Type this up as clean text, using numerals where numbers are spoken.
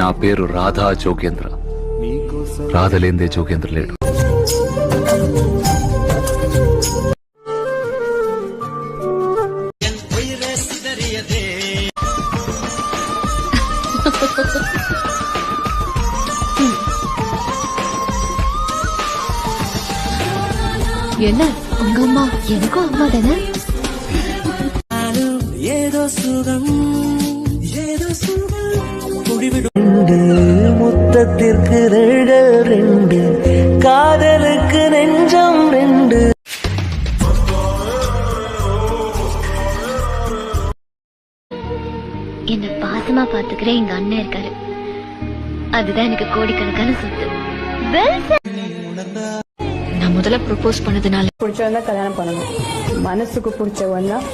నా పేరు రాధా జోగేంద్ర. రాధలేందే జోగేంద్ర లేడు. என்ன உங்க அம்மா எனக்கும் அம்மா தானே? ஏதோ சுகம் முத்தத்திற்கு ரெண்டு காதலுக்கு நெஞ்சம் ரெண்டு. என்ன பாசமா பாத்துக்கிற எங்க அண்ணன் இருக்காரு, அதுதான் எனக்கு கோடிக்கணக்கான சொத்து. நான் முதல்ல ப்ரொபோஸ் பண்ணதுனால பிடிச்சவன் தான் கல்யாணம் பண்ணணும், மனசுக்கு பிடிச்சவன் தான்